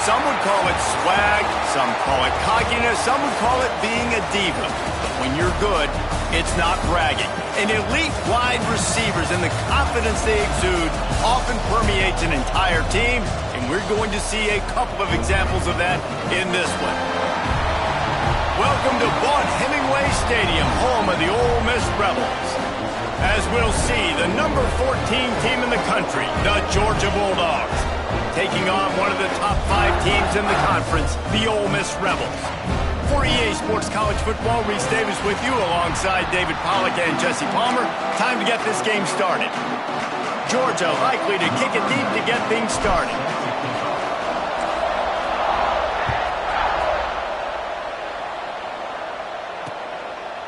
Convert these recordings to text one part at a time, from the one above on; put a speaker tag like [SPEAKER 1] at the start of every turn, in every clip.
[SPEAKER 1] Some would call it swag, some call it cockiness, some would call it being a diva. But when you're good, it's not bragging. And elite wide receivers and the confidence they exude often permeates an entire team, and we're going to see a couple of examples of that in this one. Welcome to Vaught-Hemingway Stadium, home of the Ole Miss Rebels. As we'll see, the number 14 team in the country, the Georgia Bulldogs, taking on one of the top 5 teams in the conference, the Ole Miss Rebels. For EA Sports College Football, Reese Davis with you alongside David Pollack and Jesse Palmer. Time to get this game started. Georgia likely to kick it deep to get things started.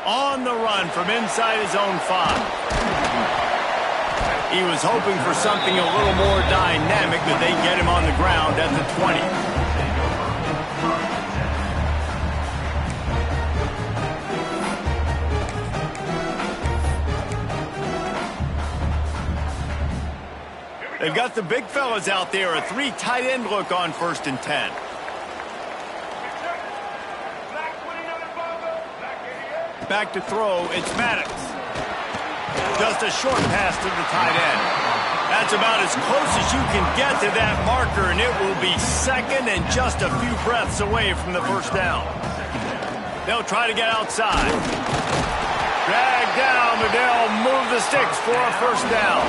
[SPEAKER 1] On the run from inside his own 5. He was hoping for something a little more dynamic, but they get him on the ground at the 20. They've got the big fellas out there, a 3 tight end look on 1st and 10. Back to throw, it's Maddox. Just a short pass to the tight end. That's about as close as you can get to that marker, and it will be second and just a few breaths away from the first down. They'll try to get outside. Drag down, but they'll move the sticks for a first down.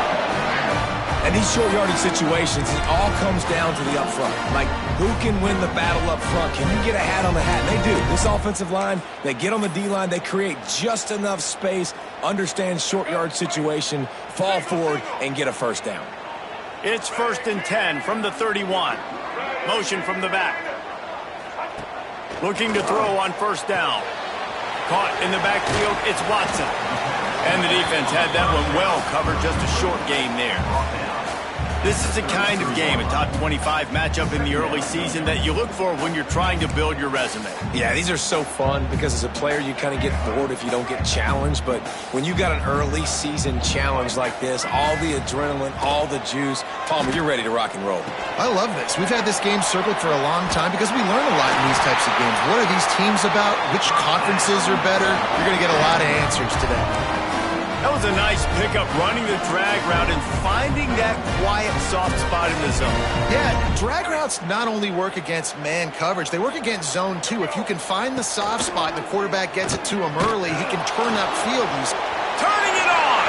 [SPEAKER 2] And these short yardage situations, it all comes down to the up front. Like, who can win the battle up front? Can you get a hat on the hat? And they do. This offensive line, they get on the D-line, they create just enough space, understand short yard situation, fall forward, and get a first down.
[SPEAKER 1] It's 1st and 10 from the 31. Motion from the back. Looking to throw on 1st down. Caught in the backfield, it's Watson. And the defense had that one well covered, just a short game there. This is the kind of game, a top 25 matchup in the early season, that you look for when you're trying to build your resume.
[SPEAKER 2] Yeah, these are so fun because as a player you kind of get bored if you don't get challenged, but when you got an early season challenge like this, all the adrenaline, all the juice, Palmer, you're ready to rock and roll.
[SPEAKER 3] I love this. We've had this game circled for a long time because we learn a lot in these types of games. What are these teams about? Which conferences are better? You're going to get a lot of answers today.
[SPEAKER 1] That was a nice pickup, running the drag route and finding that quiet, soft spot in the zone.
[SPEAKER 3] Yeah, drag routes not only work against man coverage, they work against zone too. If you can find the soft spot and the quarterback gets it to him early, he can turn upfield. He's
[SPEAKER 1] turning it on.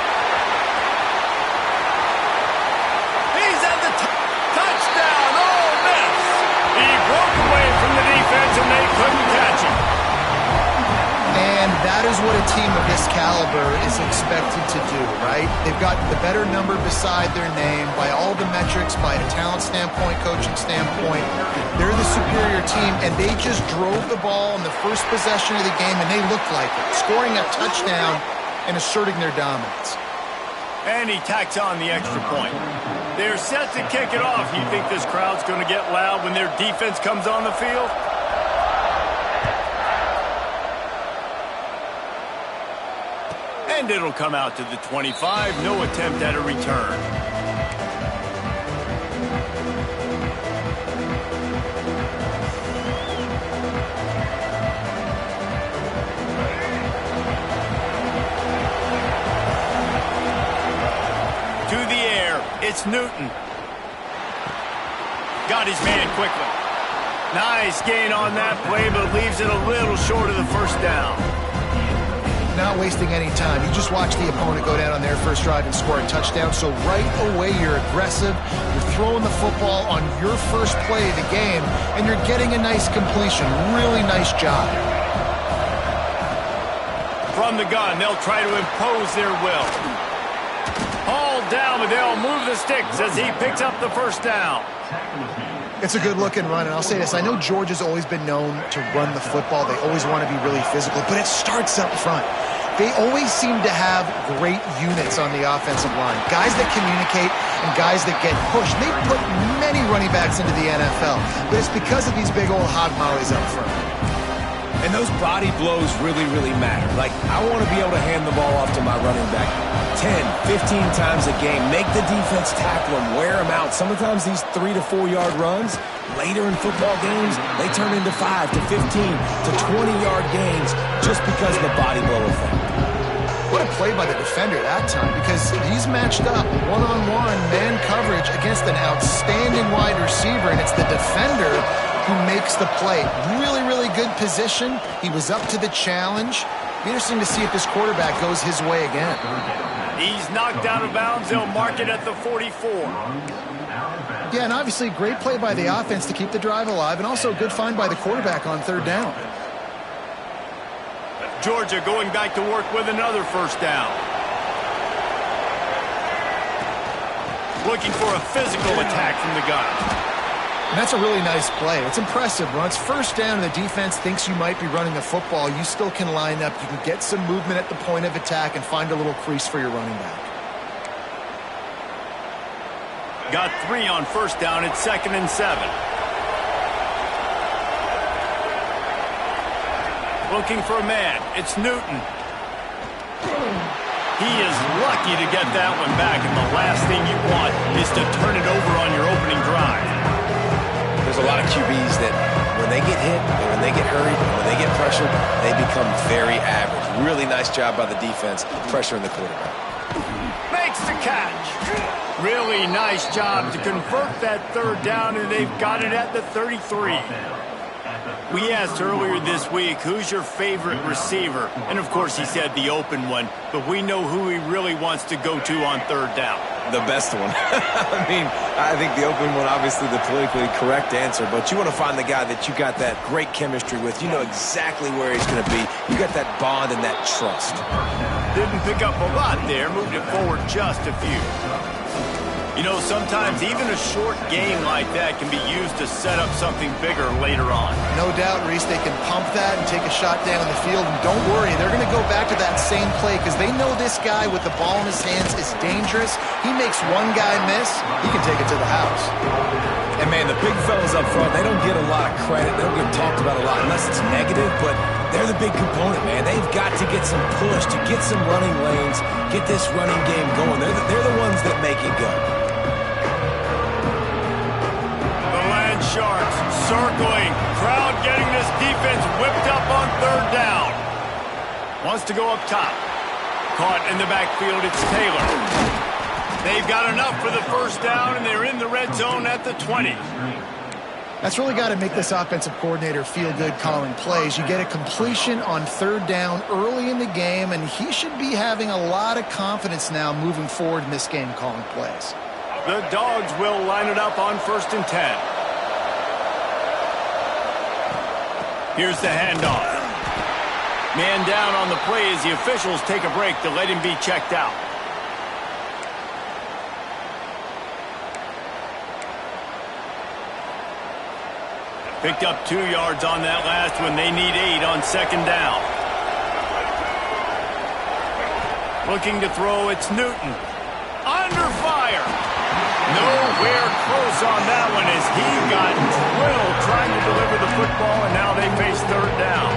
[SPEAKER 1] He's at the touchdown. Ole Miss. He broke away from the defense and they couldn't catch him.
[SPEAKER 3] And that is what a team of this caliber is expected to do, right? They've got the better number beside their name by all the metrics, by a talent standpoint, coaching standpoint. They're the superior team, and they just drove the ball in the first possession of the game, and they looked like it, scoring a touchdown and asserting their dominance.
[SPEAKER 1] And he tacks on the extra point. They're set to kick it off. You think this crowd's going to get loud when their defense comes on the field? And it'll come out to the 25. No attempt at a return. To the air. It's Newton. Got his man quickly. Nice gain on that play, but leaves it a little short of the first down.
[SPEAKER 3] Not wasting any time. You just watch the opponent go down on their first drive and score a touchdown. So right away, you're aggressive. You're throwing the football on your first play of the game, and you're getting a nice completion. Really nice job.
[SPEAKER 1] From the gun, they'll try to impose their will. Hauled down, but they'll move the sticks as he picks up the first down.
[SPEAKER 3] It's a good-looking run, and I'll say this. I know Georgia's always been known to run the football. They always want to be really physical, but it starts up front. They always seem to have great units on the offensive line, guys that communicate and guys that get pushed. They've put many running backs into the NFL, but it's because of these big old hog mollies up front.
[SPEAKER 2] And those body blows really, really matter. Like, I want to be able to hand the ball off to my running back 10, 15 times a game. Make the defense tackle him, wear him out. Sometimes these 3 to 4 yard runs, later in football games, they turn into 5 to 15 to 20-yard gains just because of the body blow effect.
[SPEAKER 3] What a play by the defender that time, because he's matched up one-on-one man coverage against an outstanding wide receiver, and it's the defender who makes the play. Really, really good position. He was up to the challenge. Be interesting to see if this quarterback goes his way again.
[SPEAKER 1] He's knocked out of bounds. They'll mark it at the 44.
[SPEAKER 3] Yeah, and obviously great play by the offense to keep the drive alive, and also a good find by the quarterback on third down.
[SPEAKER 1] Georgia going back to work with another first down. Looking for a physical attack from the gun.
[SPEAKER 3] And that's a really nice play. It's impressive. When it's first down and the defense thinks you might be running the football, you still can line up. You can get some movement at the point of attack and find a little crease for your running back.
[SPEAKER 1] Got 3 on first down. It's 2nd and 7. Looking for a man. It's Newton. He is lucky to get that one back, and the last thing you want is to turn it over on your opening drive.
[SPEAKER 2] There's a lot of QBs that when they get hit, and when they get hurried, and when they get pressured, they become very average. Really nice job by the defense pressuring the quarterback.
[SPEAKER 1] Makes the catch. Really nice job to convert that third down, and they've got it at the 33. We asked earlier this week, who's your favorite receiver? And, of course, he said the open one, but we know who he really wants to go to on third down.
[SPEAKER 2] The best one. I mean, I think the open one, obviously the politically correct answer, but you want to find the guy that you got that great chemistry with. You know exactly where he's going to be. You got that bond and that trust.
[SPEAKER 1] Didn't pick up a lot there, moved it forward just a few. You know, sometimes even a short game like that can be used to set up something bigger later on.
[SPEAKER 3] No doubt, Reese, they can pump that and take a shot down the field. And don't worry, they're going to go back to that same play because they know this guy with the ball in his hands is dangerous. He makes one guy miss, he can take it to the house.
[SPEAKER 2] And, man, the big fellas up front, they don't get a lot of credit. They don't get talked about a lot unless it's negative, but they're the big component, man. They've got to get some push, to get some running lanes, get this running game going. They're the ones that make it go.
[SPEAKER 1] Sharks circling. Crowd getting this defense whipped up on third down. Wants to go up top. Caught in the backfield, it's Taylor. They've got enough for the first down, and they're in the red zone at the 20.
[SPEAKER 3] That's really got to make this offensive coordinator feel good calling plays. You get a completion on third down early in the game, and he should be having a lot of confidence now moving forward in this game calling plays.
[SPEAKER 1] The Dogs will line it up on 1st and 10. Here's the handoff. Man down on the play as the officials take a break to let him be checked out. Picked up 2 yards on that last one. They need 8 on 2nd down. Looking to throw, it's Newton. Under fire. Nowhere close on that one as he got drilled trying to deliver the football, and now they face third down.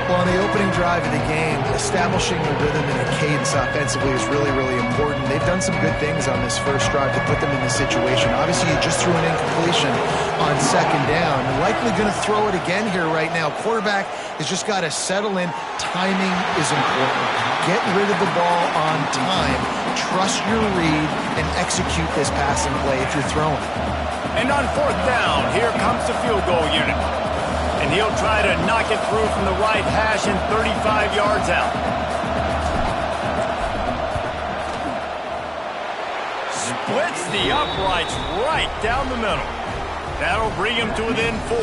[SPEAKER 3] Well, on the opening drive of the game, establishing a rhythm and a cadence offensively is really, really important. They've done some good things on this first drive to put them in this situation. Obviously, you just threw an incompletion on 2nd down. You're likely going to throw it again here right now. Quarterback has just got to settle in. Timing is important. Get rid of the ball on time. Trust your read and execute this passing play if you're throwing.
[SPEAKER 1] And on 4th down, here comes the field goal unit. And he'll try to knock it through from the right hash and 35 yards out. Splits the uprights right down the middle. That'll bring him to within 4.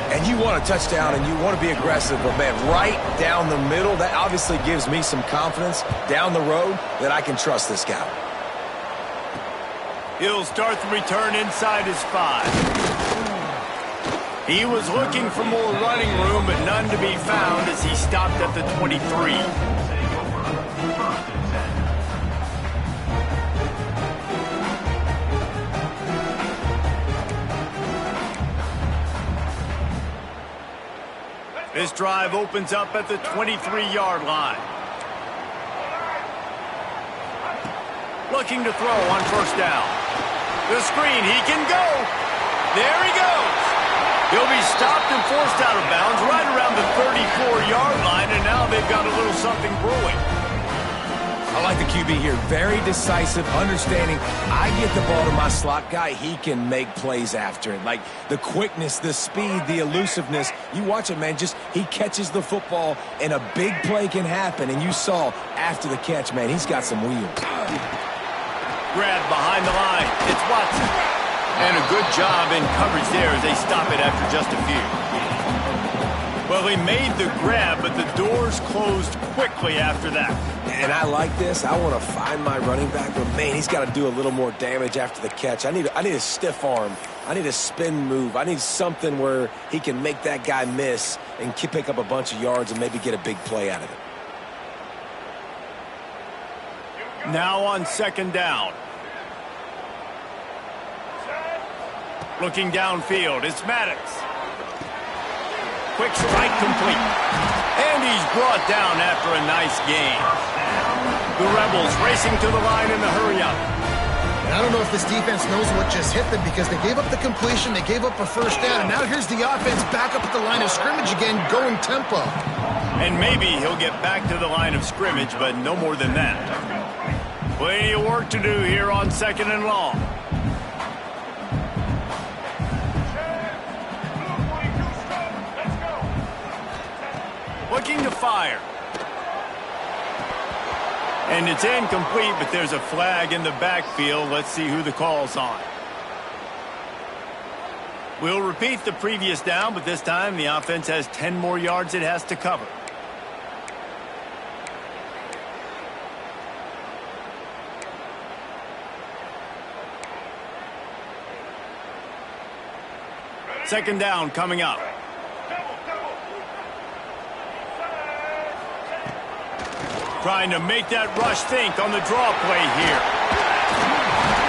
[SPEAKER 2] And you want a touchdown and you want to be aggressive, but, man, right down the middle, that obviously gives me some confidence down the road that I can trust this guy.
[SPEAKER 1] He'll start the return inside his 5. He was looking for more running room, but none to be found as he stopped at the 23. This drive opens up at the 23-yard line. Looking to throw on first down. The screen, he can go. There he goes. He'll be stopped and forced out of bounds right around the 34-yard line, and now they've got a little something brewing.
[SPEAKER 2] I like the QB here. Very decisive, understanding. I get the ball to my slot guy. He can make plays after it. Like the quickness, the speed, the elusiveness. You watch it, man. Just he catches the football, and a big play can happen. And you saw after the catch, man, he's got some wheels.
[SPEAKER 1] Grab behind the line. It's Watson. And a good job in coverage there as they stop it after just a few. Well, he made the grab, but the doors closed quickly after that.
[SPEAKER 2] And I like this. I want to find my running back, but man, he's got to do a little more damage after the catch. I need a stiff arm. I need a spin move. I need something where he can make that guy miss and pick up a bunch of yards and maybe get a big play out of it.
[SPEAKER 1] Now on second down. Looking downfield, it's Maddox. Quick strike complete. And he's brought down after a nice gain. The Rebels racing to the line in the hurry-up.
[SPEAKER 3] And I don't know if this defense knows what just hit them because they gave up the completion, they gave up a first down, and now here's the offense back up at the line of scrimmage again, going tempo.
[SPEAKER 1] And maybe he'll get back to the line of scrimmage, but no more than that. Plenty of work to do here on second and long. Looking to fire. And it's incomplete, but there's a flag in the backfield. Let's see who the call's on. We'll repeat the previous down, but this time the offense has 10 more yards it has to cover. Second down coming up. Trying to make that rush think on the draw play here.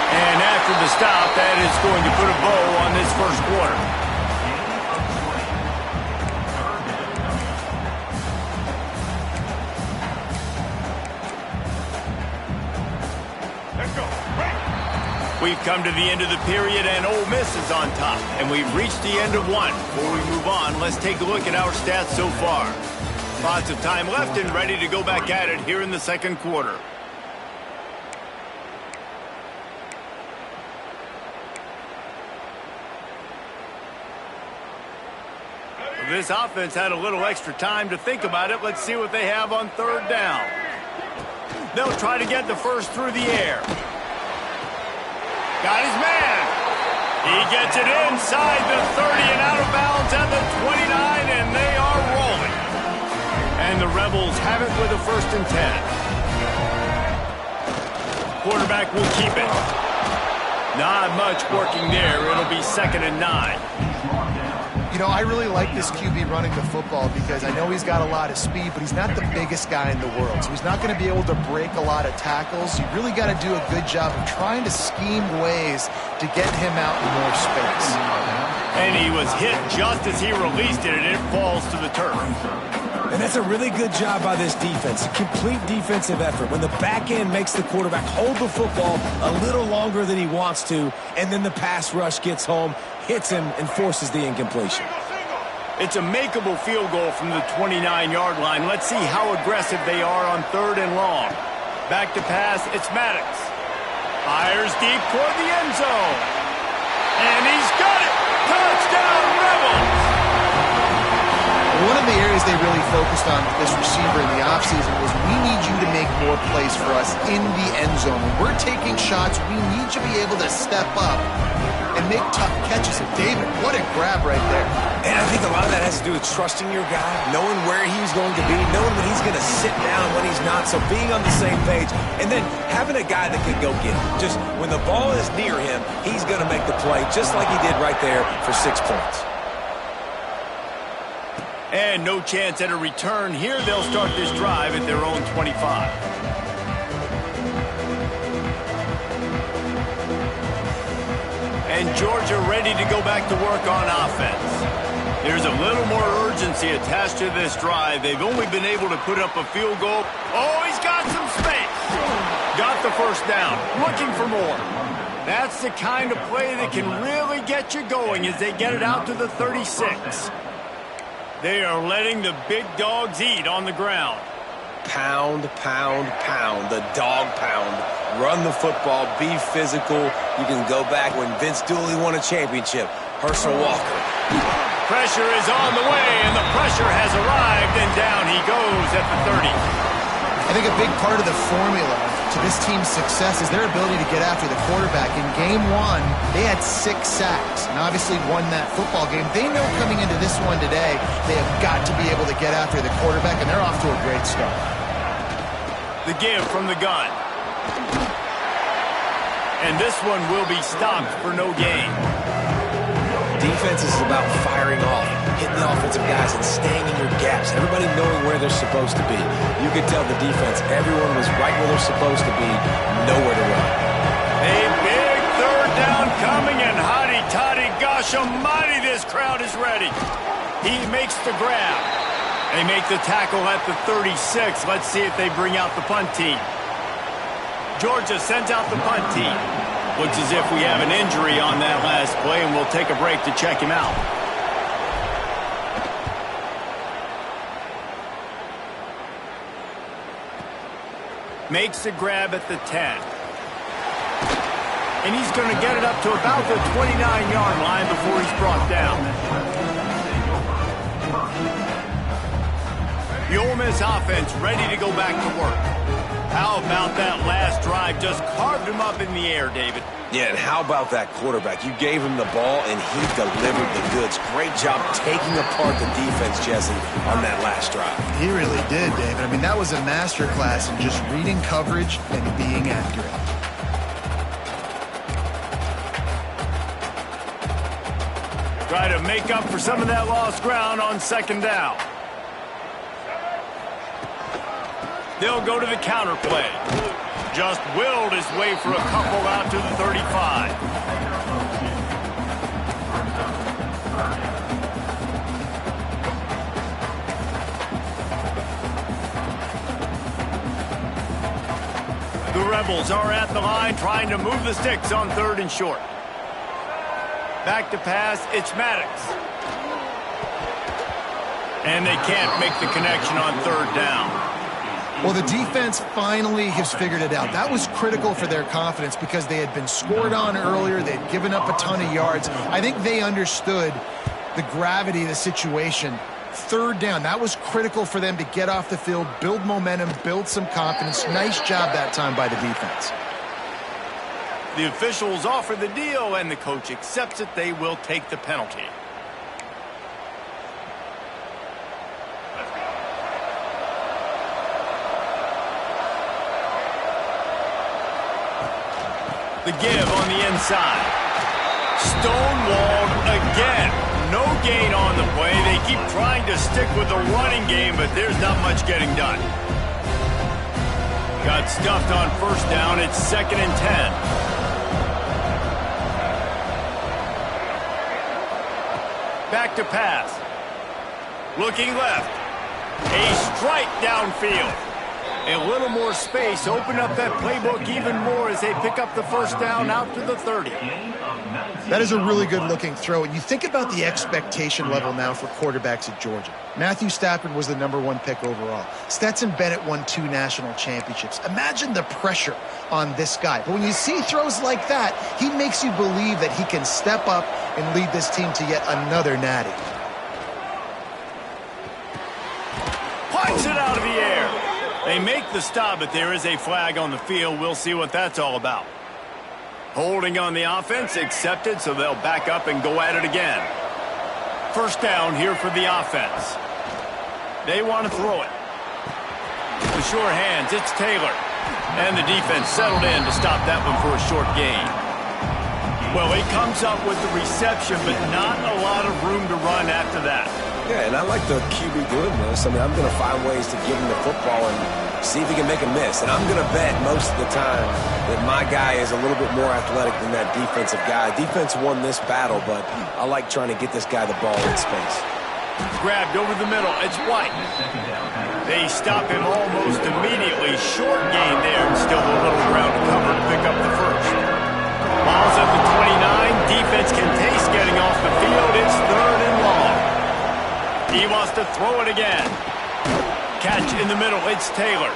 [SPEAKER 1] And after the stop, that is going to put a bow on this first quarter. Let's go. We've come to the end of the period, and Ole Miss is on top. And we've reached the end of one. Before we move on, let's take a look at our stats so far. Lots of time left and ready to go back at it here in the second quarter. This offense had a little extra time to think about it. Let's see what they have on third down. They'll try to get the first through the air. Got his man. He gets it inside the 30 and out of bounds at the 29, and they are rolling. And the Rebels have it with a 1st and 10. Quarterback will keep it. Not much working there. It'll be 2nd and 9.
[SPEAKER 3] You know, I really like this QB running the football because I know he's got a lot of speed, but he's not the biggest guy in the world. So he's not going to be able to break a lot of tackles. You really got to do a good job of trying to scheme ways to get him out in more space.
[SPEAKER 1] And he was hit just as he released it, and it falls to the turf.
[SPEAKER 2] And that's a really good job by this defense. A complete defensive effort. When the back end makes the quarterback hold the football a little longer than he wants to, and then the pass rush gets home, hits him, and forces the incompletion.
[SPEAKER 1] It's a makeable field goal from the 29-yard line. Let's see how aggressive they are on 3rd and long. Back to pass, it's Maddox. Fires deep toward the end zone. And he's got it! Touchdown, Rebels!
[SPEAKER 3] One of the areas they really focused on with this receiver in the offseason was we need you to make more plays for us in the end zone. When we're taking shots, we need you to be able to step up and make tough catches. And David, what a grab right there.
[SPEAKER 2] And I think a lot of that has to do with trusting your guy, knowing where he's going to be, knowing when he's going to sit down, when he's not, so being on the same page, and then having a guy that can go get it. Just when the ball is near him, he's going to make the play, just like he did right there for 6 points.
[SPEAKER 1] And no chance at a return here. They'll start this drive at their own 25. And Georgia ready to go back to work on offense. There's a little more urgency attached to this drive. They've only been able to put up a field goal. Oh, he's got some space. Got the first down. Looking for more. That's the kind of play that can really get you going as they get it out to the 36. They are letting the big dogs eat on the ground.
[SPEAKER 2] Pound, pound, pound. The dog pound. Run the football. Be physical. You can go back when Vince Dooley won a championship. Herschel Walker.
[SPEAKER 1] Pressure is on the way, and the pressure has arrived, and down he goes at the 30.
[SPEAKER 3] I think a big part of the formula to this team's success is their ability to get after the quarterback. In game one, they had 6 sacks and obviously won that football game. They know coming into this one today, they have got to be able to get after the quarterback, and they're off to a great start.
[SPEAKER 1] The give from the gun. And this one will be stopped for no gain.
[SPEAKER 2] Defense is about firing off, hitting the offensive guys, and staying in your gaps. Everybody knowing where they're supposed to be. You could tell the defense, everyone was right where they're supposed to be, nowhere to run.
[SPEAKER 1] A big third down coming, and hotty-toddy, gosh almighty, this crowd is ready. He makes the grab. They make the tackle at the 36. Let's see if they bring out the punt team. Georgia sends out the punt team. Looks as if we have an injury on that last play, and we'll take a break to check him out. Makes the grab at the 10. And he's going to get it up to about the 29-yard line before he's brought down. The Ole Miss offense ready to go back to work. How about that last drive? Just carved him up in the air, David.
[SPEAKER 2] Yeah, and how about that quarterback? You gave him the ball, and he delivered the goods. Great job taking apart the defense, Jesse, on that last drive.
[SPEAKER 3] He really did, David. I mean, that was a masterclass in just reading coverage and being accurate.
[SPEAKER 1] Try to make up for some of that lost ground on second down. They'll go to the counter play. Just willed his way for a couple out to the 35. The Rebels are at the line trying to move the sticks on 3rd and short. Back to pass, it's Maddox. And they can't make the connection on 3rd down.
[SPEAKER 3] Well, the defense finally has figured it out. That was critical for their confidence because they had been scored on earlier. They had given up a ton of yards. I think they understood the gravity of the situation. 3rd down, that was critical for them to get off the field, build momentum, build some confidence. Nice job that time by the defense.
[SPEAKER 1] The officials offer the deal, and the coach accepts it. They will take the penalty. The give on the inside. Stonewalled again. No gain on the play. They keep trying to stick with the running game, but there's not much getting done. Got stuffed on 1st down. It's 2nd and 10. Back to pass. Looking left. A strike downfield. A little more space, open up that playbook even more as they pick up the 1st down out to the 30.
[SPEAKER 3] That is a really good-looking throw. And you think about the expectation level now for quarterbacks at Georgia. Matthew Stafford was the #1 pick overall. Stetson Bennett won 2 national championships. Imagine the pressure on this guy. But when you see throws like that, he makes you believe that he can step up and lead this team to yet another natty.
[SPEAKER 1] Punch it out of the air. They make the stop, but there is a flag on the field. We'll see what that's all about. Holding on the offense, accepted, so they'll back up and go at it again. 1st down here for the offense. They want to throw it. The sure hands, it's Taylor. And the defense settled in to stop that one for a short gain. Well, he comes up with the reception, but not a lot of room to run after that.
[SPEAKER 2] Yeah, and I like the QB doing this. I mean, I'm going to find ways to give him the football and see if he can make a miss. And I'm going to bet most of the time that my guy is a little bit more athletic than that defensive guy. Defense won this battle, but I like trying to get this guy the ball in space.
[SPEAKER 1] Grabbed over the middle. It's White. They stop him almost immediately. Short gain there, and still a little ground to cover to pick up the first. Ball's at the 29. Defense can taste getting off the field. It's 3rd and long. He wants to throw it again. Catch in the middle. It's Taylor.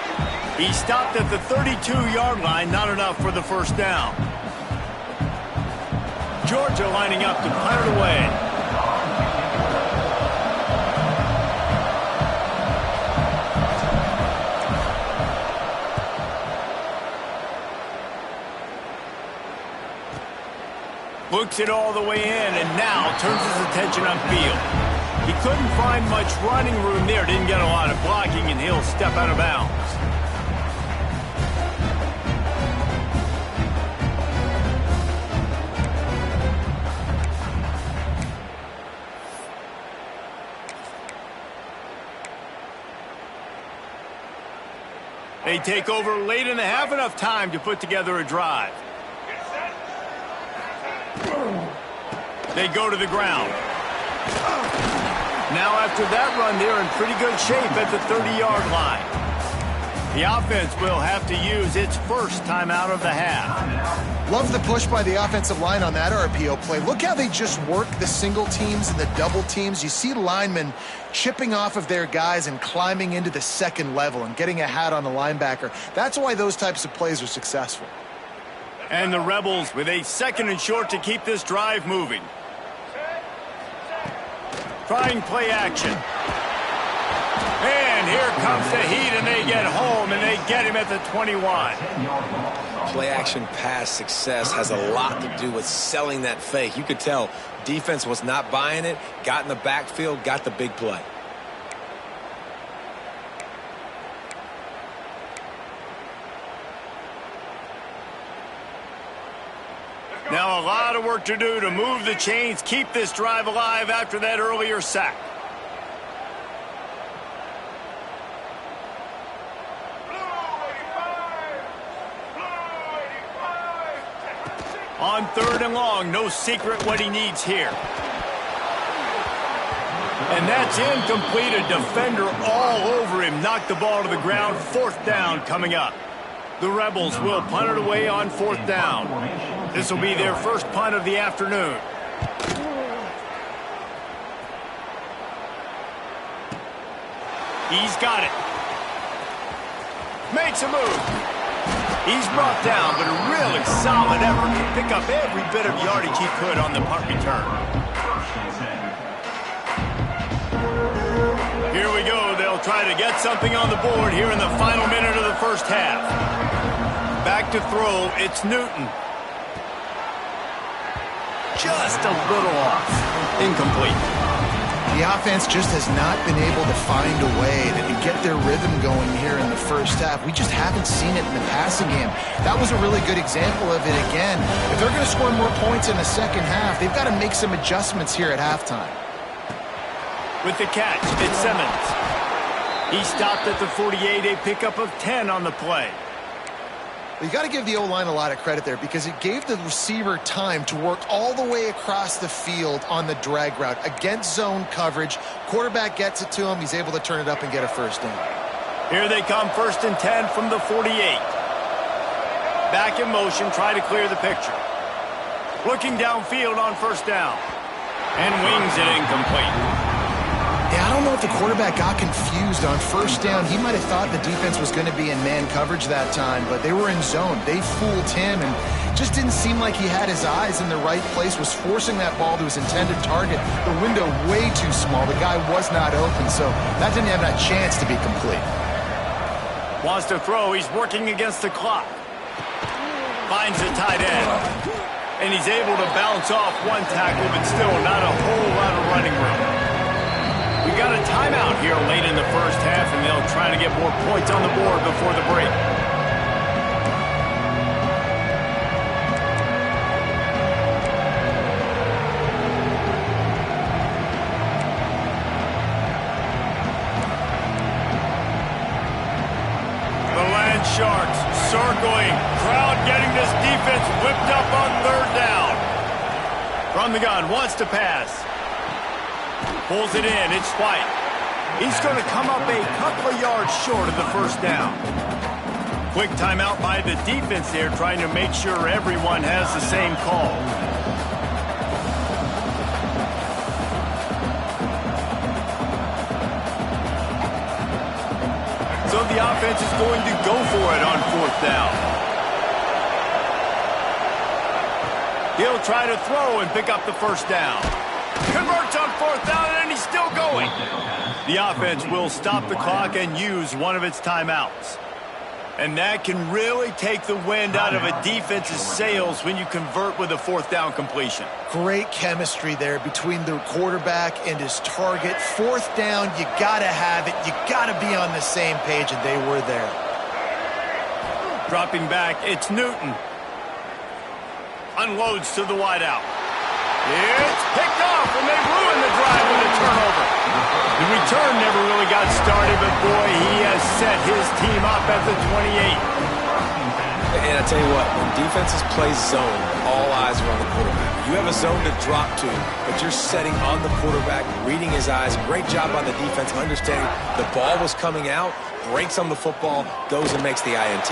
[SPEAKER 1] He stopped at the 32-yard line. Not enough for the first down. Georgia lining up to punt it away. Looks it all the way in, and now turns his attention upfield. He couldn't find much running room there, didn't get a lot of blocking, and he'll step out of bounds. They take over late in the half, enough time to put together a drive. They go to the ground. Now after that run, they're in pretty good shape at the 30-yard line. The offense will have to use its first timeout of the half.
[SPEAKER 3] Love the push by the offensive line on that RPO play. Look how they just work the single teams and the double teams. You see linemen chipping off of their guys and climbing into the second level and getting a hat on the linebacker. That's why those types of plays are successful.
[SPEAKER 1] And the Rebels with a 2nd and short to keep this drive moving. Trying play action. And here comes the heat, and they get home, and they get him at the 21.
[SPEAKER 2] Play action pass success has a lot to do with selling that fake. You could tell defense was not buying it, got in the backfield, got the big play.
[SPEAKER 1] Now a lot of work to do to move the chains, keep this drive alive after that earlier sack. On 3rd and long, no secret what he needs here. And that's incomplete. A defender all over him. Knocked the ball to the ground. 4th down coming up. The Rebels will punt it away on 4th down. This will be their first punt of the afternoon. He's got it. Makes a move. He's brought down, but a really solid effort to pick up every bit of yardage he could on the punt return. Here we go. They'll try to get something on the board here in the final minute of the first half. Back to throw. It's Newton. Just a little off. Incomplete.
[SPEAKER 3] The offense just has not been able to find a way to get their rhythm going here in the first half. We just haven't seen it in the passing game. That was a really good example of it again. If they're going to score more points in the second half, they've got to make some adjustments here at halftime.
[SPEAKER 1] With the catch, it's Simmons. He stopped at the 48, a pickup of 10 on the play.
[SPEAKER 3] You got to give the O-line a lot of credit there because it gave the receiver time to work all the way across the field on the drag route against zone coverage. Quarterback gets it to him. He's able to turn it up and get a first down.
[SPEAKER 1] Here they come, 1st and 10 from the 48. Back in motion, try to clear the picture. Looking downfield on 1st down. And wings it incomplete.
[SPEAKER 3] Yeah, I don't know if the quarterback got confused on 1st down. He might have thought the defense was going to be in man coverage that time, but they were in zone. They fooled him and just didn't seem like he had his eyes in the right place, was forcing that ball to his intended target. The window way too small. The guy was not open, so that didn't have that chance to be complete.
[SPEAKER 1] Wants to throw. He's working against the clock. Finds the tight end. And he's able to bounce off one tackle, but still not a whole lot of running room. We got a timeout here late in the first half, and they'll try to get more points on the board before the break. The Land Sharks circling. Crowd getting this defense whipped up on 3rd down. From the gun, wants to pass. Pulls it in. It's White. He's going to come up a couple of yards short of the first down. Quick timeout by the defense there, trying to make sure everyone has the same call. So the offense is going to go for it on fourth down. He'll try to throw and pick up the first down. Converts on fourth down, and he's still going. The offense will stop the clock and use one of its timeouts. And that can really take the wind out of a defense's sails when you convert with a fourth down completion.
[SPEAKER 3] Great chemistry there between the quarterback and his target. Fourth down, you got to have it. You got to be on the same page, and they were there.
[SPEAKER 1] Dropping back, it's Newton. Unloads to the wideout. It's picked off, and they ruin the drive with a turnover. The return never really got started, but boy, he has set his team up at the 28.
[SPEAKER 2] And I tell you what, when defenses play zone, all eyes are on the quarterback. You have a zone to drop to, but you're setting on the quarterback, reading his eyes. Great job on the defense, understanding the ball was coming out, breaks on the football, goes and makes the INT.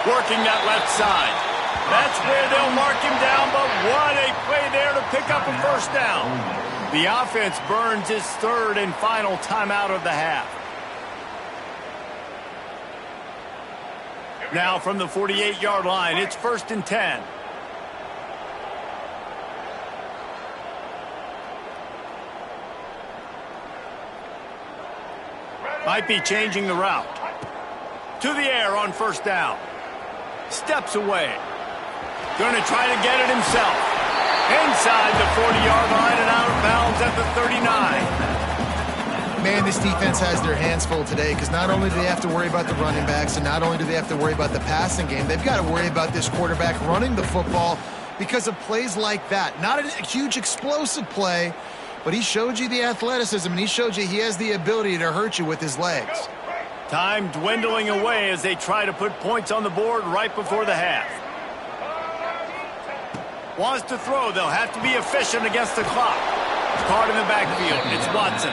[SPEAKER 1] Working that left side. That's where they'll mark him down, but what a play there to pick up a first down. The offense burns its third and final timeout of the half. Now from the 48-yard line, it's 1st and 10. Might be changing the route. To the air on first down. Steps away. Going to try to get it himself. Inside the 40-yard line and out of bounds at the 39.
[SPEAKER 3] Man, this defense has their hands full today because not only do they have to worry about the running backs and not only do they have to worry about the passing game, they've got to worry about this quarterback running the football because of plays like that. Not a huge explosive play, but he showed you the athleticism and he showed you he has the ability to hurt you with his legs.
[SPEAKER 1] Time dwindling away as they try to put points on the board right before the half. Wants to throw. They'll have to be efficient against the clock. Caught in the backfield. It's Watson.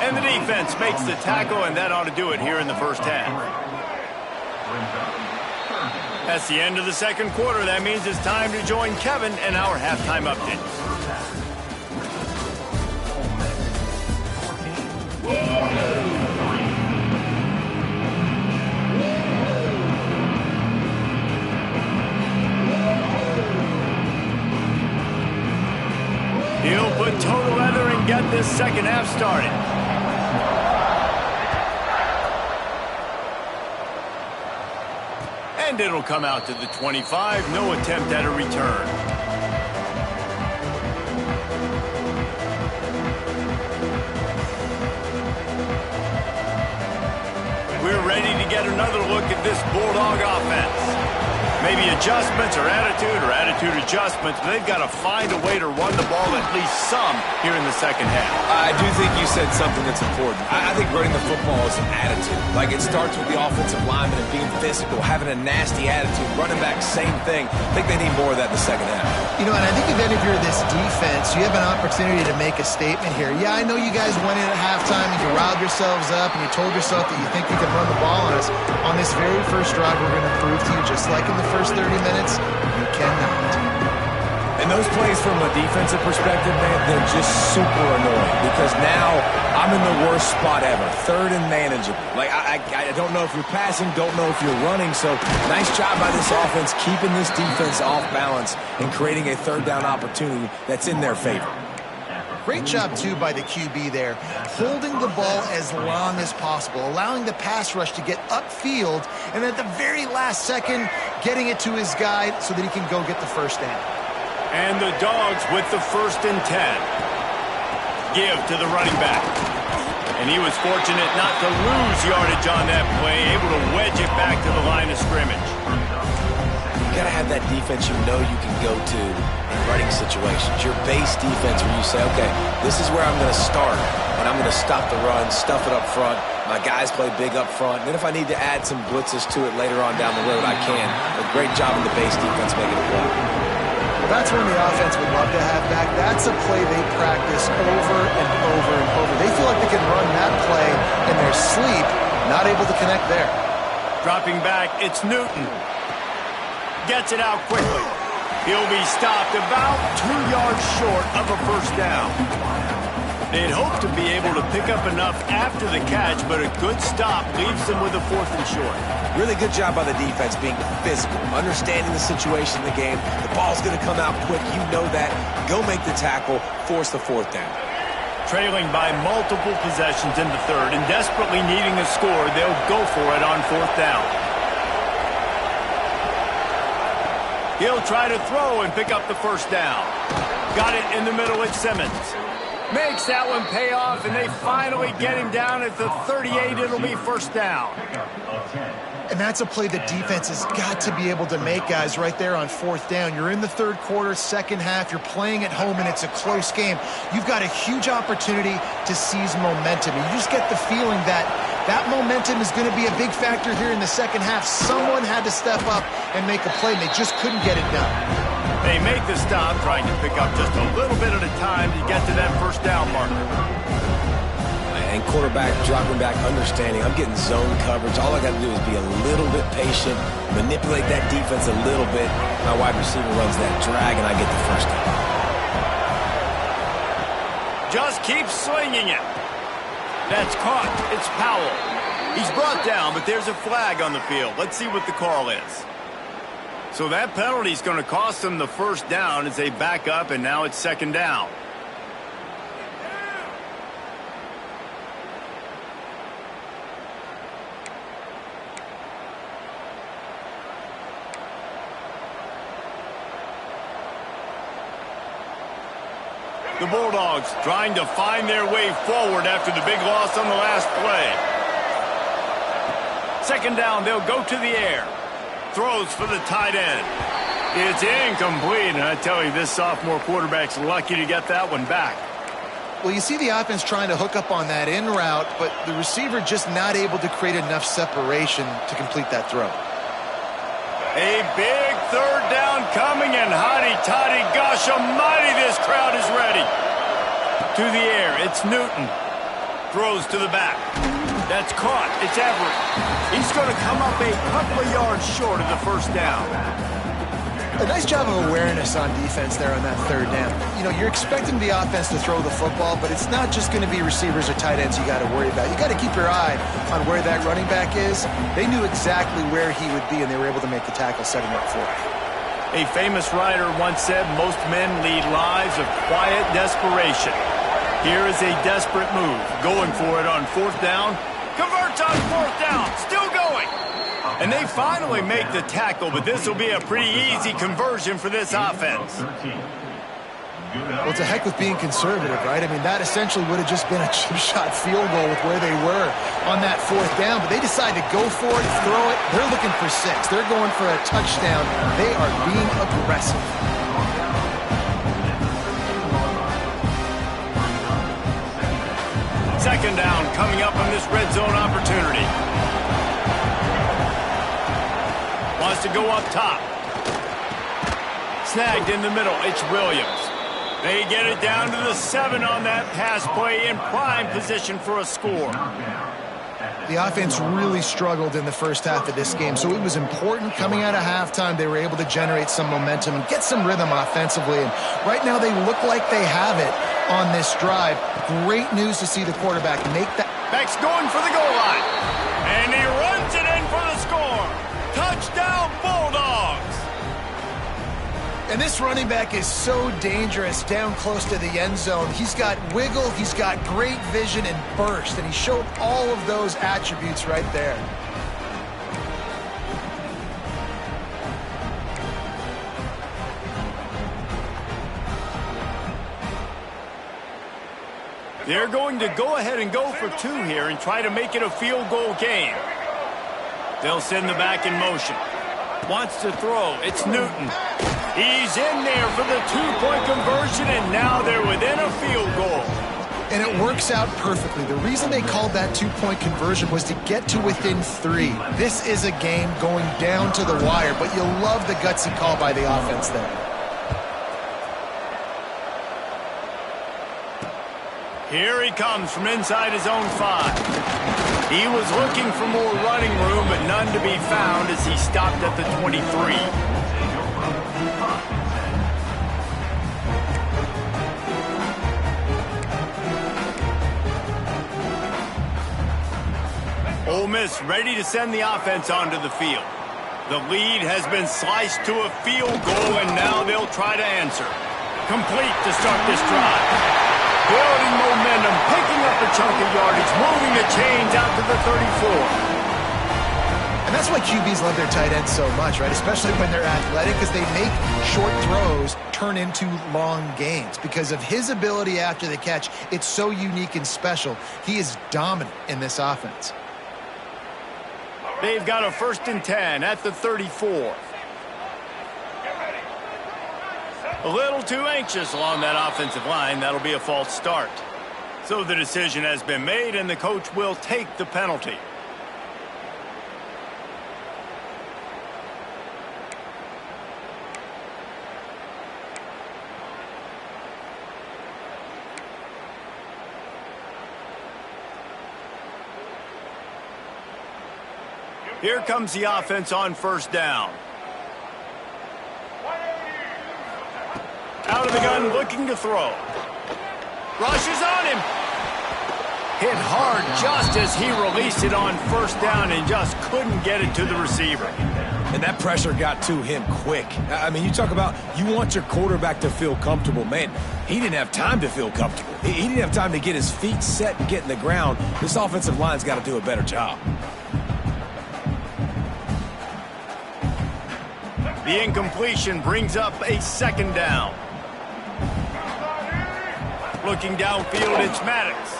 [SPEAKER 1] And the defense makes the tackle, and that ought to do it here in the first half. That's the end of the second quarter. That means it's time to join Kevin in our halftime update. He'll put total leather and get this second half started. And it'll come out to the 25. No attempt at a return. We're ready to get another look at this Bulldog offense. Maybe adjustments or attitude adjustments, but they've got to find a way to run the ball at least some here in the second half.
[SPEAKER 2] I do think you said something that's important. I think running the football is an attitude. Like, it starts with the offensive lineman and being physical, having a nasty attitude. Running back, same thing. I think they need more of that in the second half.
[SPEAKER 3] You know, and I think if you're this defense, you have an opportunity to make a statement here. Yeah, I know you guys went in at halftime and you riled yourselves up and you told yourself that you think you can run the ball on us. On this very first drive, we're going to prove to you, just like in the first 30 minutes, you cannot.
[SPEAKER 2] And those plays from a defensive perspective, man, they're just super annoying because now I'm in the worst spot ever. Third and manageable. Like, I don't know if you're passing, don't know if you're running. So nice job by this offense keeping this defense off balance and creating a third down opportunity that's in their favor.
[SPEAKER 3] Great job, too, by the QB there, holding the ball as long as possible, allowing the pass rush to get upfield, and at the very last second, getting it to his guy so that he can go get the first down.
[SPEAKER 1] And the Dogs with the 1st and 10. Give to the running back. And he was fortunate not to lose yardage on that play, able to wedge it back to the line of scrimmage.
[SPEAKER 2] You got to have that defense you know you can go to in running situations. Your base defense where you say, okay, this is where I'm going to start, and I'm going to stop the run, stuff it up front. My guys play big up front. And then if I need to add some blitzes to it later on down the road, I can. But great job in the base defense making it play.
[SPEAKER 3] Well, that's when the offense would love to have back. That's a play they practice over and over asleep, not able to connect there.
[SPEAKER 1] Dropping back, it's Newton. Gets it out quickly. He'll be stopped about 2 yards short of a first down. They'd hope to be able to pick up enough after the catch, but a good stop leaves them with a 4th and short.
[SPEAKER 2] Really good job by the defense being physical, understanding the situation in the game. The ball's going to come out quick. You know that. Go make the tackle, force the 4th down.
[SPEAKER 1] Trailing by multiple possessions in the 3rd and desperately needing a score, they'll go for it on 4th down. He'll try to throw and pick up the first down. Got it in the middle with Simmons. Makes that one pay off, and they finally get him down at the 38. It'll be first down.
[SPEAKER 3] And that's a play the defense has got to be able to make, guys, right there on 4th down. You're in the 3rd quarter, second half. You're playing at home, and it's a close game. You've got a huge opportunity to seize momentum. You just get the feeling that that momentum is going to be a big factor here in the second half. Someone had to step up and make a play, and they just couldn't get it done.
[SPEAKER 1] They make the stop, trying to pick up just a little bit at a time to get to that first down marker.
[SPEAKER 2] And quarterback dropping back, understanding I'm getting zone coverage. All I got to do is be a little bit patient, manipulate that defense a little bit. My wide receiver runs that drag, and I get the first down.
[SPEAKER 1] Just keep slinging it. That's caught. It's Powell. He's brought down, but there's a flag on the field. Let's see what the call is. So that penalty is going to cost them the first down as they back up, and now it's second down. The Bulldogs trying to find their way forward after the big loss on the last play. Second down, they'll go to the air. Throws for the tight end. It's incomplete, and I tell you, this sophomore quarterback's lucky to get that one back.
[SPEAKER 3] Well, you see the offense trying to hook up on that in route, but the receiver just not able to create enough separation to complete that throw.
[SPEAKER 1] A big third down coming, and hotty-toddy, gosh almighty, this crowd is ready. To the air, it's Newton. Throws to the back. That's caught. It's Everett. He's going to come up a couple of yards short of the first down.
[SPEAKER 3] A nice job of awareness on defense there on that third down. You know, you're expecting the offense to throw the football, but it's not just going to be receivers or tight ends you got to worry about. You got to keep your eye on where that running back is. They knew exactly where he would be, and they were able to make the tackle, setting up for it.
[SPEAKER 1] A famous writer once said, most men lead lives of quiet desperation. Here is a desperate move. Going for it on fourth down. Converts on fourth down. Still going. And they finally make the tackle, but this will be a pretty easy conversion for this offense.
[SPEAKER 3] Well, it's a heck with being conservative, right? I mean, that essentially would have just been a chip shot field goal with where they were on that fourth down, but they decide to go for it, throw it. They're looking for 6. They're going for a touchdown. They are being aggressive.
[SPEAKER 1] Second down coming up on this red zone opportunity. Wants to go up top. Snagged in the middle. It's Williams. They get it down to the 7 on that pass play in prime position for a score.
[SPEAKER 3] The offense really struggled in the first half of this game, so it was important coming out of halftime. They were able to generate some momentum and get some rhythm offensively. And right now they look like they have it on this drive. Great news to see the quarterback make that.
[SPEAKER 1] Beck's going for the goal line. And he runs it in for the score. Touchdown, Bulldogs.
[SPEAKER 3] And this running back is so dangerous down close to the end zone. He's got wiggle, he's got great vision and burst, and he showed all of those attributes right there.
[SPEAKER 1] They're going to go ahead and go for 2 here and try to make it a field goal game. They'll send the back in motion. Wants to throw. It's Newton. He's in there for the 2-point conversion, and now they're within a field goal.
[SPEAKER 3] And it works out perfectly. The reason they called that 2-point conversion was to get to within 3. This is a game going down to the wire, but you'll love the gutsy call by the offense there.
[SPEAKER 1] Here he comes from inside his own 5. He was looking for more running room, but none to be found as he stopped at the 23. Ole Miss ready to send the offense onto the field. The lead has been sliced to a field goal, and now they'll try to answer. Complete to start this drive. Building momentum, picking up a chunk of yardage, moving the chains out to the 34.
[SPEAKER 3] And that's why QBs love their tight ends so much, right? Especially when they're athletic, because they make short throws turn into long gains. Because of his ability after the catch, it's so unique and special. He is dominant in this offense.
[SPEAKER 1] They've got a 1st and 10 at the 34. A little too anxious along that offensive line. That'll be a false start. So the decision has been made, and the coach will take the penalty. Here comes the offense on 1st down. Out of the gun, looking to throw. Rushes on him. Hit hard just as he released it on 1st down and just couldn't get it to the receiver.
[SPEAKER 2] And that pressure got to him quick. I mean, you talk about you want your quarterback to feel comfortable. Man, he didn't have time to feel comfortable. He didn't have time to get his feet set and get in the ground. This offensive line's got to do a better job.
[SPEAKER 1] The incompletion brings up a 2nd down. Looking downfield, it's Maddox.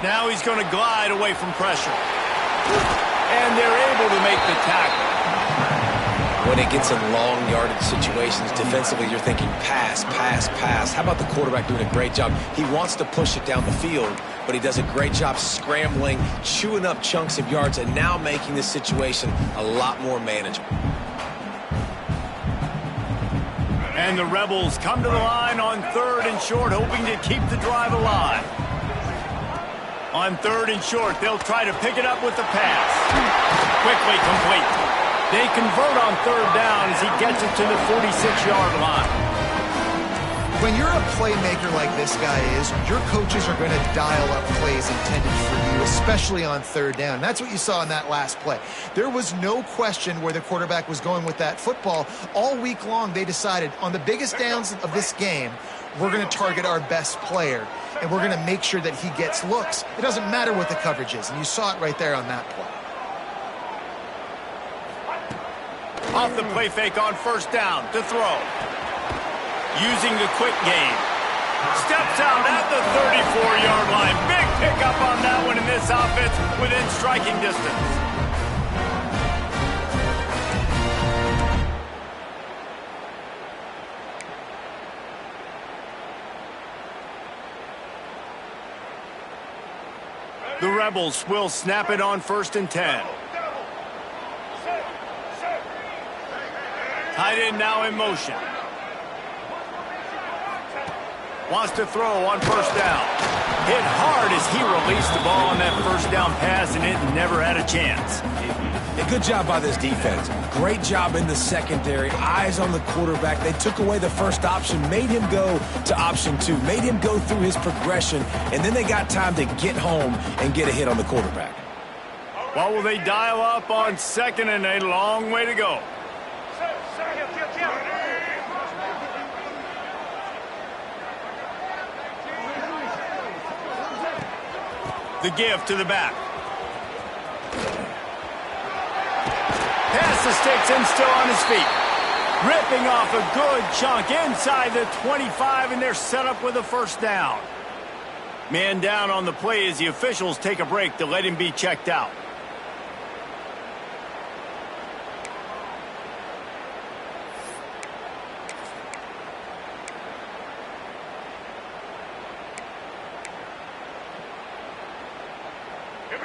[SPEAKER 1] Now he's going to glide away from pressure. And they're able to make the tackle.
[SPEAKER 2] When it gets in long yardage situations, defensively, you're thinking pass, pass, pass. How about the quarterback doing a great job? He wants to push it down the field, but he does a great job scrambling, chewing up chunks of yards, and now making this situation a lot more manageable.
[SPEAKER 1] And the Rebels come to the line on 3rd and short, hoping to keep the drive alive. On 3rd and short, they'll try to pick it up with the pass. Quickly complete. They convert on 3rd down as he gets it to the 46-yard line.
[SPEAKER 3] When you're a playmaker like this guy is, your coaches are going to dial up plays intended for you, especially on 3rd down. That's what you saw in that last play. There was no question where the quarterback was going with that football. All week long, they decided on the biggest downs of this game, we're going to target our best player, and we're going to make sure that he gets looks. It doesn't matter what the coverage is, and you saw it right there on that play.
[SPEAKER 1] Off the play fake on 1st down to throw. Using the quick game. Steps out at the 34-yard line. Big pickup on that one in this offense within striking distance. The Rebels will snap it on 1st and 10. Tight end now in motion. Wants to throw on 1st down. Hit hard as he released the ball on that 1st down pass, and it never had a chance.
[SPEAKER 2] A good job by this defense. Great job in the secondary. Eyes on the quarterback. They took away the first option, made him go to option 2, made him go through his progression, and then they got time to get home and get a hit on the quarterback.
[SPEAKER 1] What will they dial up on 2nd and a long way to go? The give to the back. Pass the sticks and still on his feet. Ripping off a good chunk inside the 25, and they're set up with a 1st down. Man down on the play as the officials take a break to let him be checked out.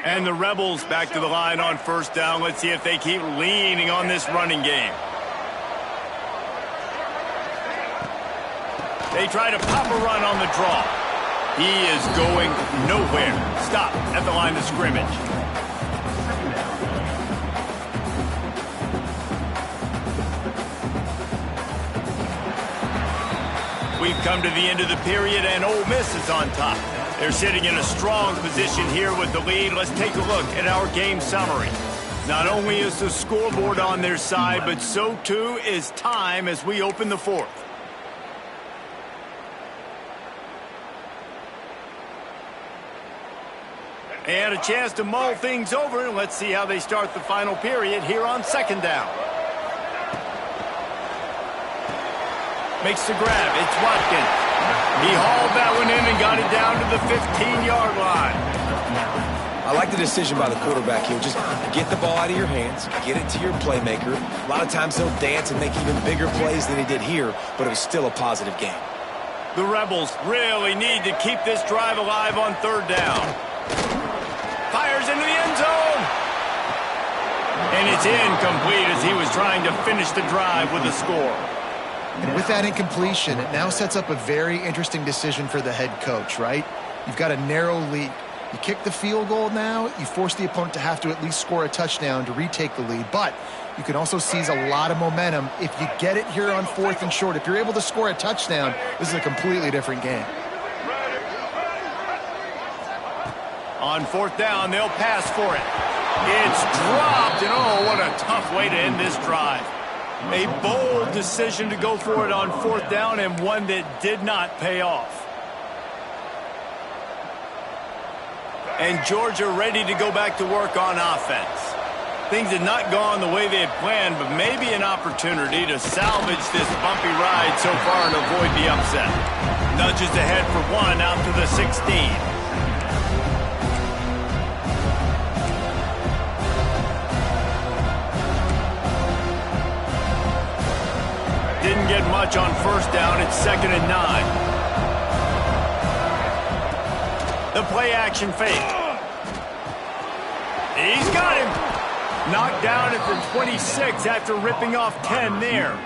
[SPEAKER 1] And the Rebels back to the line on 1st down. Let's see if they keep leaning on this running game. They try to pop a run on the draw. He is going nowhere. Stop at the line of scrimmage. come to the end of the period, and Ole Miss is on top. They're sitting in a strong position here with the lead. Let's take a look at our game summary. Not only is the scoreboard on their side, but so too is time as we open the fourth. And a chance to mull things over, and let's see how they start the final period here on second down. Makes the grab. It's Watkins. He hauled that one in and got it down to the 15-yard line.
[SPEAKER 2] I like the decision by the quarterback here. Just get the ball out of your hands, get it to your playmaker. A lot of times he'll dance and make even bigger plays than he did here, but it was still a positive game.
[SPEAKER 1] The Rebels really need to keep this drive alive on third down. Fires into the end zone. And it's incomplete as he was trying to finish the drive with a score.
[SPEAKER 3] And with that incompletion, it now sets up a very interesting decision for the head coach, right? You've got a narrow lead. You kick the field goal now, you force the opponent to have to at least score a touchdown to retake the lead. But you can also seize a lot of momentum if you get it here on fourth and short. If you're able to score a touchdown, this is a completely different game.
[SPEAKER 1] On fourth down, they'll pass for it. It's dropped, and oh, what a tough way to end this drive. A bold decision to go for it on fourth down, and one that did not pay off. And Georgia ready to go back to work on offense. Things had not gone the way they had planned, but maybe an opportunity to salvage this bumpy ride so far and avoid the upset. Nudges ahead for one out to the 16. Didn't get much on first down. It's 2nd and 9. The play action fake. He's got him. Knocked down at the 26 after ripping off 10 there.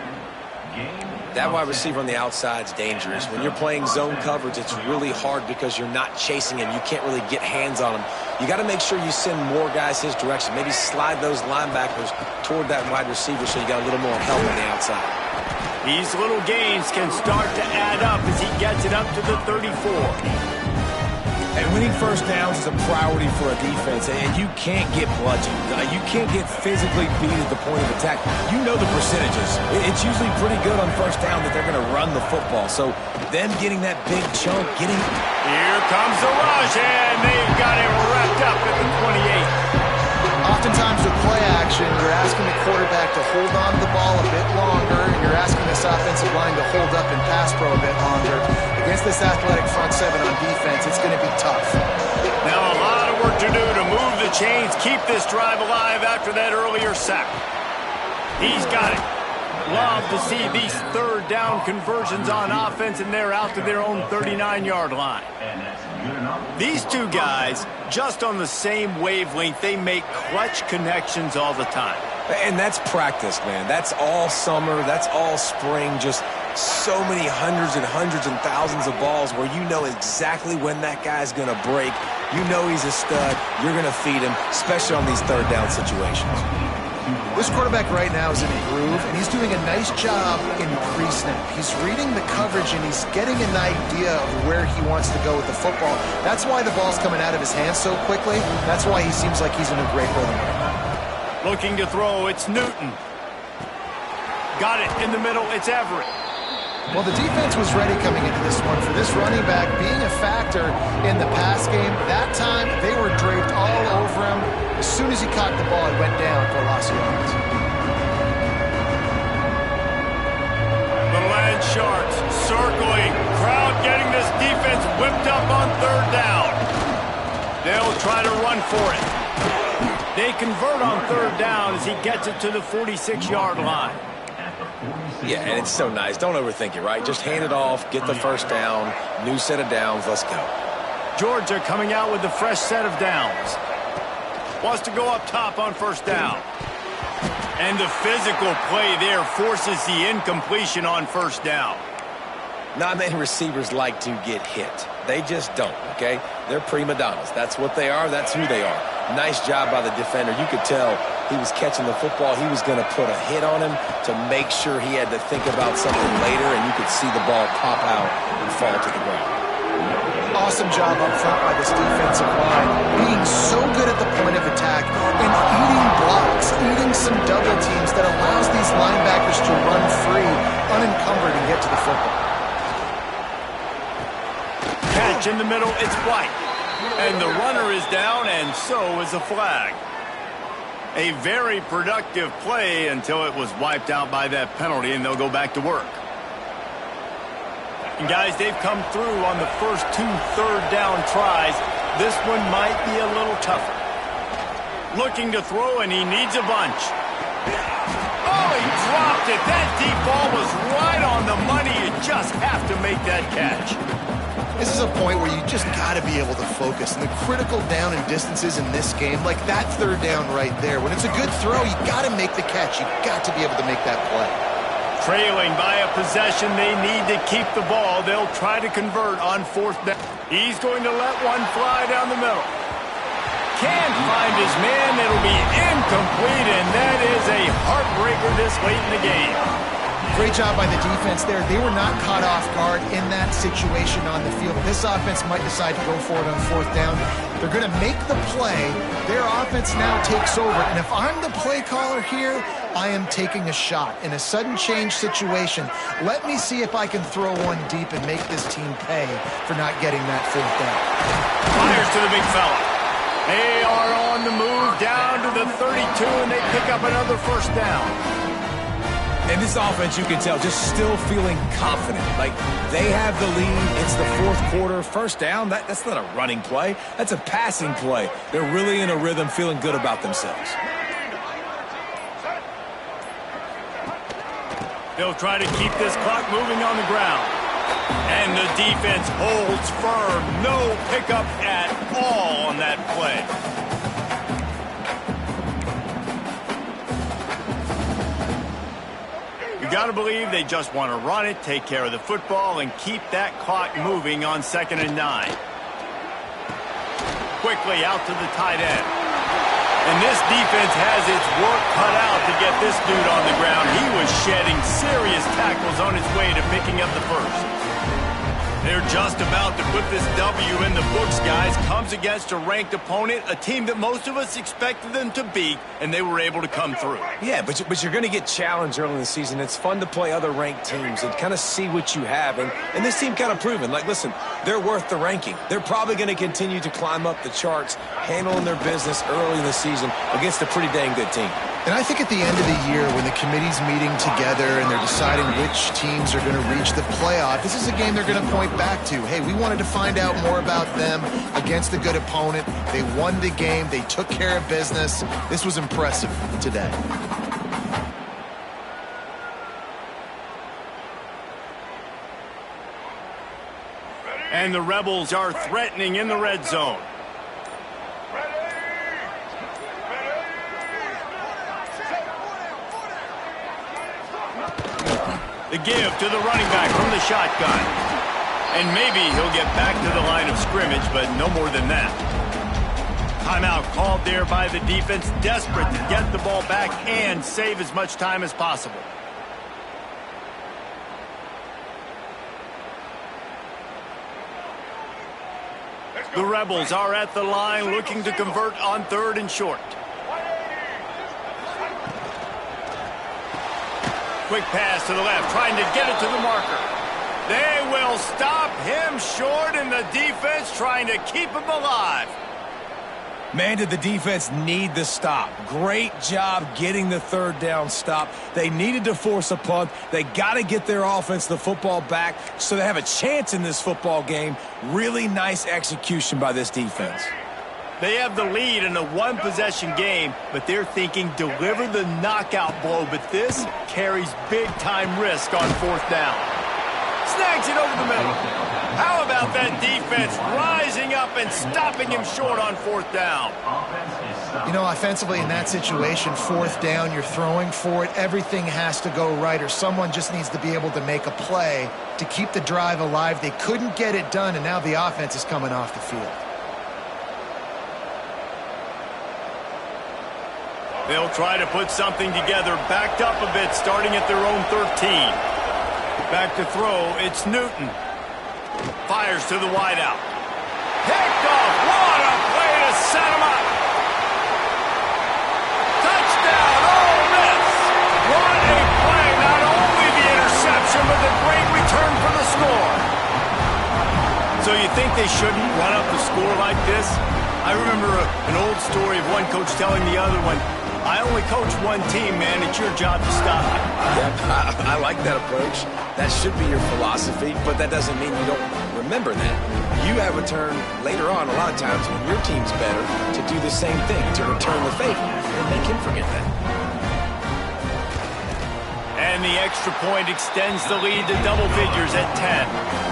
[SPEAKER 2] That wide receiver on the outside is dangerous. When you're playing zone coverage, it's really hard because you're not chasing him. You can't really get hands on him. You got to make sure you send more guys his direction. Maybe slide those linebackers toward that wide receiver so you got a little more help on the outside.
[SPEAKER 1] These little gains can start to add up as he gets it up to the 34.
[SPEAKER 2] And winning first downs is a priority for a defense, and you can't get bludgeoned. You can't get physically beat at the point of attack. You know the percentages. It's usually pretty good on first down that they're going to run the football. So them getting that big chunk, getting...
[SPEAKER 1] Here comes the rush, and they've got it wrapped up at the 28.
[SPEAKER 3] Oftentimes with play action, you're asking the quarterback to hold on to the ball a bit longer, and you're asking this offensive line to hold up and pass pro a bit longer. Against this athletic front seven on defense, it's going to be tough.
[SPEAKER 1] Now a lot of work to do to move the chains, keep this drive alive after that earlier sack. He's got it. Love to see these third down conversions on offense, and they're out to their own 39-yard line. These two guys, just on the same wavelength, they make clutch connections all the time.
[SPEAKER 2] And that's practice, man. That's all summer. That's all spring. Just so many hundreds and thousands of balls where you know exactly when that guy's going to break. You know he's a stud. You're going to feed him, especially on these third down situations.
[SPEAKER 3] This quarterback right now is in a groove, and he's doing a nice job in pre-snap. He's reading the coverage, and he's getting an idea of where he wants to go with the football. That's why the ball's coming out of his hands so quickly. That's why he seems like he's in a great rhythm right now.
[SPEAKER 1] Looking to throw, it's Newton. Got it in the middle, it's Everett.
[SPEAKER 3] Well, the defense was ready coming into this one. For this running back being a factor in the pass game, that time they were draped all over him. As soon as he caught the ball, he went down for lost yards.
[SPEAKER 1] The Land Sharks circling. Crowd getting this defense whipped up on third down. They'll try to run for it. They convert on third down as he gets it to the 46-yard line.
[SPEAKER 2] Yeah, and it's so nice. Don't overthink it, right? Just hand it off, get the first down, new set of downs, let's go.
[SPEAKER 1] Georgia coming out with a fresh set of downs. Wants to go up top on first down. And the physical play there forces the incompletion on first down.
[SPEAKER 2] Not many receivers like to get hit. They just don't, okay? They're prima donnas. That's what they are. That's who they are. Nice job by the defender. You could tell he was catching the football. He was going to put a hit on him to make sure he had to think about something later, and you could see the ball pop out and fall to the ground.
[SPEAKER 3] Awesome job up front by this defensive line, being so good at the point of attack and eating blocks, eating some double teams that allows these linebackers to run free, unencumbered, and get to the football.
[SPEAKER 1] Catch in the middle, it's White. And the runner is down, and so is the flag. A very productive play until it was wiped out by that penalty, and they'll go back to work. And guys, they've come through on the first 2 third-down tries. This one might be a little tougher. Looking to throw, and he needs a bunch. Oh, he dropped it. That deep ball was right on the money. You just have to make that catch.
[SPEAKER 3] This is a point where you just got to be able to focus. And the critical down and distances in this game, like that third down right there, when it's a good throw, you got to make the catch. You got to be able to make that play.
[SPEAKER 1] Trailing by a possession, they need to keep the ball. They'll try to convert on 4th down. He's going to let one fly down the middle. Can't find his man. It'll be incomplete, and that is a heartbreaker this late in the game.
[SPEAKER 3] Great job by the defense there. They were not caught off guard in that situation on the field. This offense might decide to go for it on 4th down. They're going to make the play. Their offense now takes over. And if I'm the play caller here, I am taking a shot. In a sudden change situation, let me see if I can throw one deep and make this team pay for not getting that 4th down.
[SPEAKER 1] Fires to the big fella. They are on the move down to the 32, and they pick up another 1st down.
[SPEAKER 2] And this offense, you can tell, just still feeling confident. Like, they have the lead. It's the 4th quarter. 1st down, that's not a running play. That's a passing play. They're really in a rhythm, feeling good about themselves.
[SPEAKER 1] They'll try to keep this clock moving on the ground. And the defense holds firm. No pickup at all on that play. Got to believe they just want to run it, take care of the football, and keep that clock moving on 2nd and 9. Quickly out to the tight end. And this defense has its work cut out to get this dude on the ground. He was shedding serious tackles on his way to picking up the 1st. They're just about to put this W in the books, guys. Comes against a ranked opponent, a team that most of us expected them to beat, and they were able to come through.
[SPEAKER 2] Yeah, but you're going to get challenged early in the season. It's fun to play other ranked teams and kind of see what you have. And this team kind of proven, like, listen, they're worth the ranking. They're probably going to continue to climb up the charts, handling their business early in the season against a pretty dang good team.
[SPEAKER 3] And I think at the end of the year, when the committee's meeting together and they're deciding which teams are going to reach the playoff, this is a game they're going to point back to. Hey, we wanted to find out more about them against a good opponent. They won the game. They took care of business. This was impressive today.
[SPEAKER 1] And the Rebels are threatening in the red zone. The give to the running back from the shotgun. And maybe he'll get back to the line of scrimmage, but no more than that. Timeout called there by the defense, desperate to get the ball back and save as much time as possible. The Rebels are at the line looking to convert on 3rd and short. Quick pass to the left, trying to get it to the marker. They will stop him short, and the defense trying to keep him alive.
[SPEAKER 2] Man, did the defense need the stop. Great job getting the 3rd down stop. They needed to force a punt. They got to get their offense the football back so they have a chance in this football game. Really nice execution by this defense.
[SPEAKER 1] They have the lead in a 1-possession game, but they're thinking deliver the knockout blow, but this carries big-time risk on 4th down. Snags it over the middle. How about that defense rising up and stopping him short on 4th down?
[SPEAKER 3] You know, offensively in that situation, 4th down, you're throwing for it. Everything has to go right, or someone just needs to be able to make a play to keep the drive alive. They couldn't get it done, and now the offense is coming off the field.
[SPEAKER 1] They'll try to put something together, backed up a bit, starting at their own 13. Back to throw, it's Newton. Fires to the wideout. Picked off. What a play to set him up. Touchdown, Ole Miss. What a play. Not only the interception, but the great return for the score. So you think they shouldn't run up the score like this? I remember an old story of one coach telling the other one, I only coach one team, man. It's your job to stop it.
[SPEAKER 2] Yep, I like that approach. That should be your philosophy, but that doesn't mean you don't remember that. You have a turn later on a lot of times when your team's better to do the same thing, to return the favor. And make him forget that.
[SPEAKER 1] And the extra point extends the lead to double figures at 10.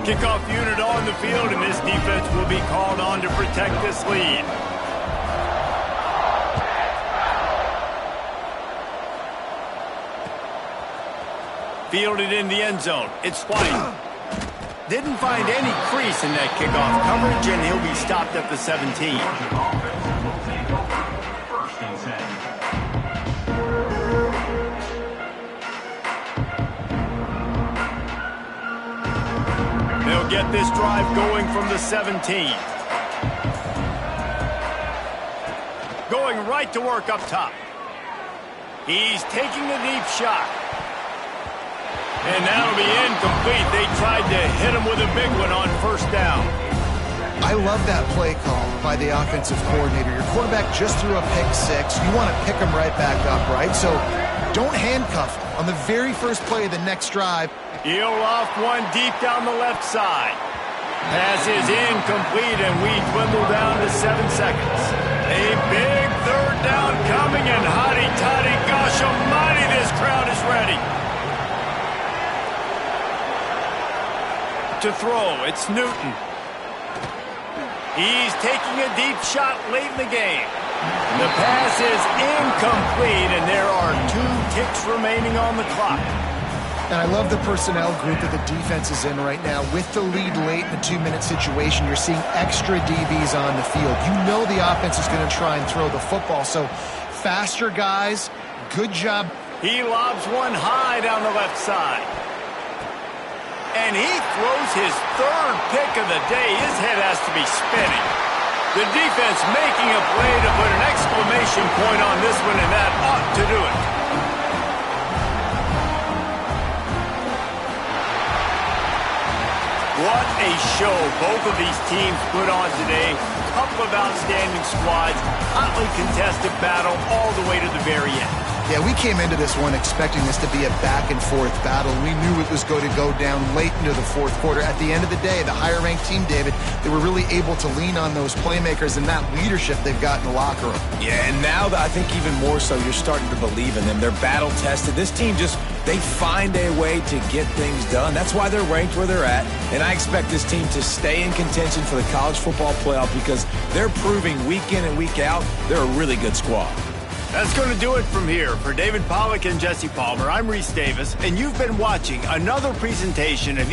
[SPEAKER 1] Kickoff unit on the field, and this defense will be called on to protect this lead. Fielded in the end zone. It's White. Didn't find any crease in that kickoff coverage, and he'll be stopped at the 17. They'll get this drive going from the 17. Going right to work up top. He's taking a deep shot. And that'll be incomplete. They tried to hit him with a big one on first down.
[SPEAKER 3] I love that play call by the offensive coordinator. Your quarterback just threw a pick six. You want to pick him right back up, right? So don't handcuff him. On the very first play of the next drive,
[SPEAKER 1] He'll loft one deep down the left side. Pass is incomplete, and we dwindle down to 7 seconds. A big third down coming, and hotty-toddy, gosh almighty, this crowd is ready. To throw, it's Newton. He's taking a deep shot late in the game. The pass is incomplete, and there are 2 ticks remaining on the clock.
[SPEAKER 3] and I love the personnel group that the defense is in right now. With the lead late in a 2-minute situation, you're seeing extra DBs on the field. You know the offense is going to try and throw the football, so faster guys, good job.
[SPEAKER 1] He lobs one high down the left side. And he throws his 3rd pick of the day. His head has to be spinning. The defense making a play to put an exclamation point on this one, and that ought to do it. What a show both of these teams put on today. Couple of outstanding squads, hotly contested battle all the way to the very end.
[SPEAKER 3] Yeah, we came into this one expecting this to be a back-and-forth battle. We knew it was going to go down late into the 4th quarter. At the end of the day, the higher-ranked team, David, they were really able to lean on those playmakers and that leadership they've got in the locker room.
[SPEAKER 2] Yeah, and now I think even more so, you're starting to believe in them. They're battle-tested. This team they find a way to get things done. That's why they're ranked where they're at. And I expect this team to stay in contention for the college football playoff because they're proving week in and week out they're a really good squad.
[SPEAKER 1] That's going to do it from here. For David Pollack and Jesse Palmer, I'm Reese Davis, and you've been watching another presentation of